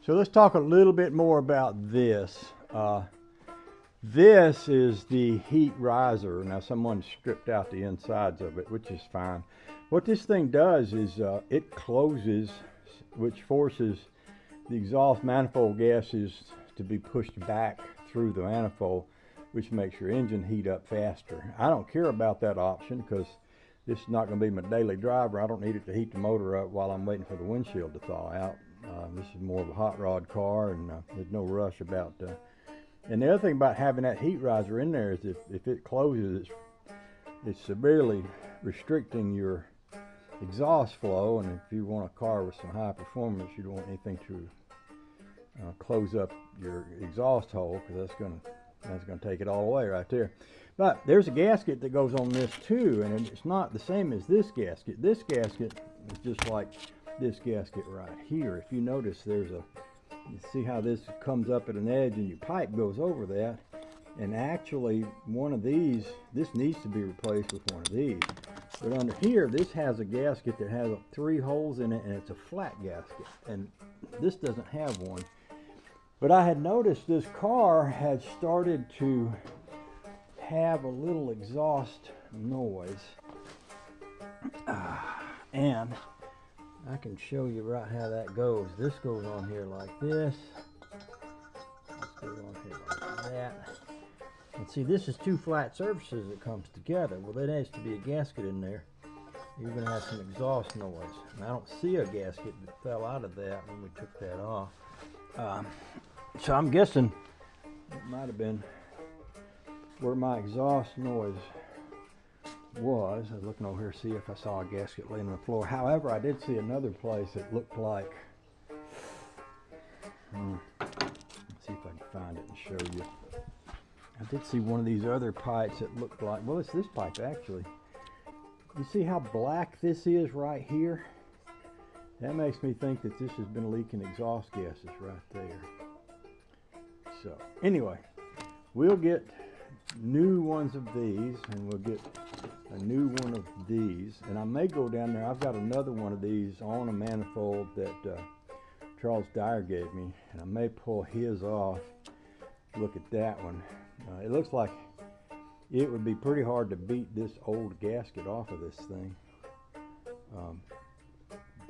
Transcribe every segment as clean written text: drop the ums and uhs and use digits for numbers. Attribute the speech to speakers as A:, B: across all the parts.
A: So let's talk a little bit more about this. This is the heat riser. Now someone stripped out the insides of it, which is fine. What this thing does is it closes, which forces the exhaust manifold gases to be pushed back through the manifold, which makes your engine heat up faster. I don't care about that option because this is not going to be my daily driver. I don't need it to heat the motor up while I'm waiting for the windshield to thaw out. This is more of a hot rod car, and there's no rush about and the other thing about having that heat riser in there is if it closes, it's severely restricting your exhaust flow, and if you want a car with some high performance, you don't want anything to close up your exhaust hole, because that's gonna take it all away right there. But there's a gasket that goes on this too, and it's not the same as this gasket. This gasket is just like this gasket right here. If you notice, you see how this comes up at an edge and your pipe goes over that, and actually one of these, this needs to be replaced with one of these. But under here, this has a gasket that has 3 holes in it, and it's a flat gasket, and this doesn't have one. But I had noticed this car had started to have a little exhaust noise, and I can show you right how that goes. This goes on here like this. This goes on here like that. And see, this is 2 flat surfaces that comes together. Well, there has to be a gasket in there. You're going to have some exhaust noise. And I don't see a gasket that fell out of that when we took that off. So I'm guessing it might have been where my exhaust noise was. I was looking over here to see if I saw a gasket laying on the floor. However, I did see another place that looked like, let's see if I can find it and show you. I did see one of these other pipes that looked like, well, it's this pipe actually. You see how black this is right here? That makes me think that this has been leaking exhaust gases right there. So anyway, we'll get new ones of these, and we'll get a new one of these, and I may go down there. I've got another one of these on a manifold that Charles Dyer gave me, and I may pull his off. Look at that one. It looks like it would be pretty hard to beat this old gasket off of this thing.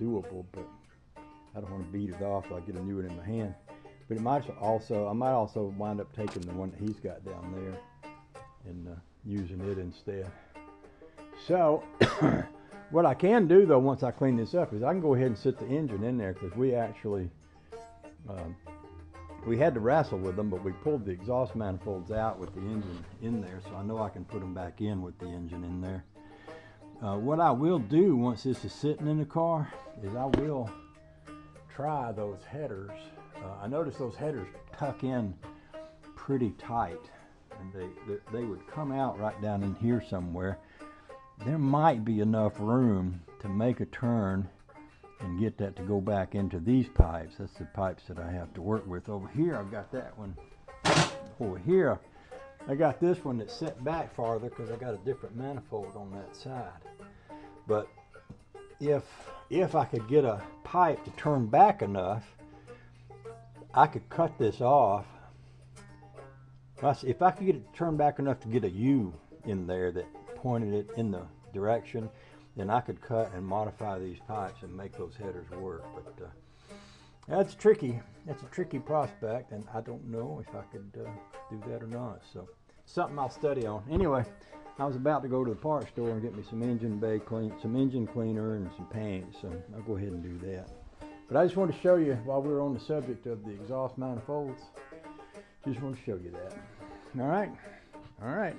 A: Doable, but I don't want to beat it off till I get a new one in my hand. But it might also, I might also wind up taking the one that he's got down there and using it instead. So what I can do though, once I clean this up, is I can go ahead and sit the engine in there, because we actually we had to wrestle with them, but we pulled the exhaust manifolds out with the engine in there, so I know I can put them back in with the engine in there. What I will do once this is sitting in the car is I will try those headers. I noticed those headers tuck in pretty tight, and they would come out right down in here somewhere. There might be enough room to make a turn and get that to go back into these pipes. That's the pipes that I have to work with. Over here I've got that one. Over here I got this one that's set back farther because I got a different manifold on that side. But if I could get a pipe to turn back enough, I could cut this off. If I could get it to turn back enough to get a U in there that pointed it in the direction, then I could cut and modify these pipes and make those headers work. But that's tricky. That's a tricky prospect, and I don't know if I could do that or not. So something I'll study on. Anyway, I was about to go to the parts store and get me some engine bay some engine cleaner and some paint, so I'll go ahead and do that. But I just want to show you, while we're on the subject of the exhaust manifolds, just want to show you that. All right.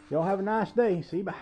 A: Y'all have a nice day. See you. Bye.